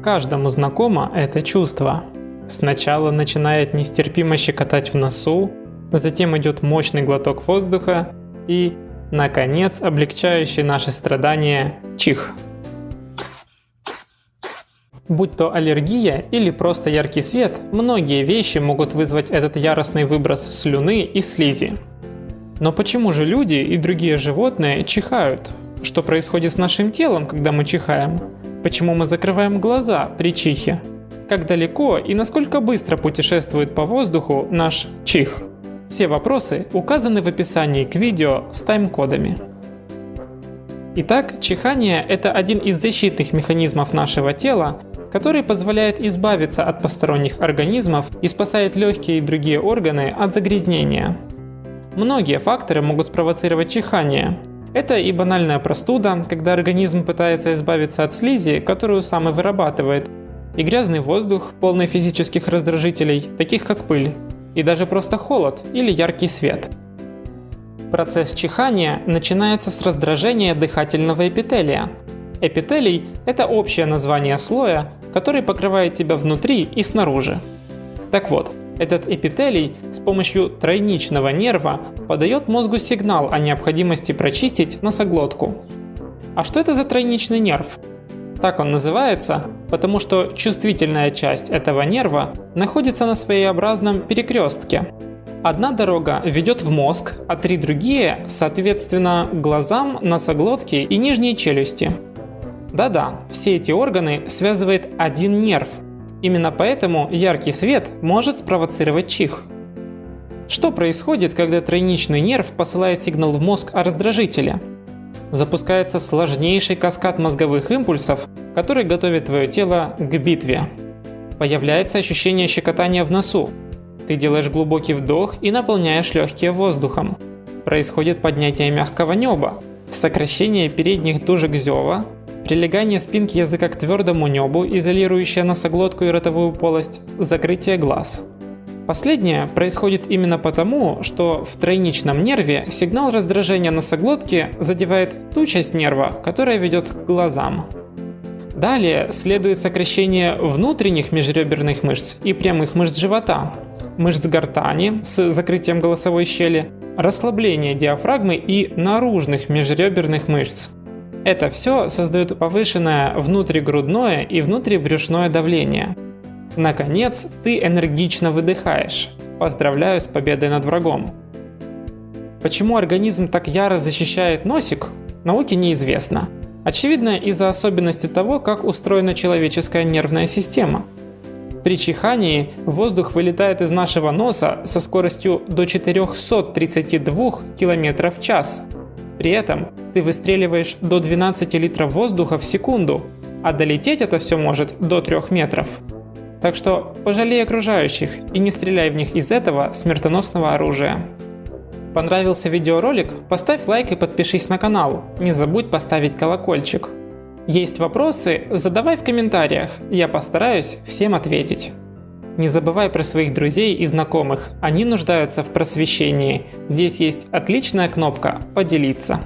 Каждому знакомо это чувство. Сначала начинает нестерпимо щекотать в носу, затем идет мощный глоток воздуха и, наконец, облегчающий наши страдания чих. Будь то аллергия или просто яркий свет, многие вещи могут вызвать этот яростный выброс слюны и слизи. Но почему же люди и другие животные чихают? Что происходит с нашим телом, когда мы чихаем? Почему мы закрываем глаза при чихе? Как далеко и насколько быстро путешествует по воздуху наш чих? Все вопросы указаны в описании к видео с тайм-кодами. Итак, чихание – это один из защитных механизмов нашего тела, который позволяет избавиться от посторонних организмов и спасает легкие и другие органы от загрязнения. Многие факторы могут спровоцировать чихание. Это и банальная простуда, когда организм пытается избавиться от слизи, которую сам и вырабатывает, и грязный воздух, полный физических раздражителей, таких как пыль, и даже просто холод или яркий свет. Процесс чихания начинается с раздражения дыхательного эпителия. Эпителий – это общее название слоя, который покрывает тебя внутри и снаружи. Так вот, этот эпителий с помощью тройничного нерва подает мозгу сигнал о необходимости прочистить носоглотку. А что это за тройничный нерв? Так он называется, потому что чувствительная часть этого нерва находится на своеобразном перекрестке. Одна дорога ведет в мозг, а три другие, соответственно, к глазам, носоглотке и нижней челюсти. Да-да, все эти органы связывает один нерв. Именно поэтому яркий свет может спровоцировать чих. Что происходит, когда тройничный нерв посылает сигнал в мозг о раздражителе? Запускается сложнейший каскад мозговых импульсов, который готовит твое тело к битве. Появляется ощущение щекотания в носу. Ты делаешь глубокий вдох и наполняешь легкие воздухом. Происходит поднятие мягкого неба, сокращение передних дужек зева, прилегание спинки языка к твердому небу, изолирующее носоглотку и ротовую полость, закрытие глаз. Последнее происходит именно потому, что в тройничном нерве сигнал раздражения носоглотки задевает ту часть нерва, которая ведет к глазам. Далее следует сокращение внутренних межреберных мышц и прямых мышц живота, мышц гортани с закрытием голосовой щели, расслабление диафрагмы и наружных межреберных мышц. Это все создает повышенное внутригрудное и внутрибрюшное давление. Наконец, ты энергично выдыхаешь. Поздравляю с победой над врагом. Почему организм так яро защищает носик, науке неизвестно. Очевидно, из-за особенностей того, как устроена человеческая нервная система. При чихании воздух вылетает из нашего носа со скоростью до 432 км в час. При этом ты выстреливаешь до 12 литров воздуха в секунду, а долететь это все может до 3 метров. Так что пожалей окружающих и не стреляй в них из этого смертоносного оружия. Понравился видеоролик? Поставь лайк и подпишись на канал. Не забудь поставить колокольчик. Есть вопросы? Задавай в комментариях, я постараюсь всем ответить. Не забывай про своих друзей и знакомых, они нуждаются в просвещении. Здесь есть отличная кнопка «Поделиться».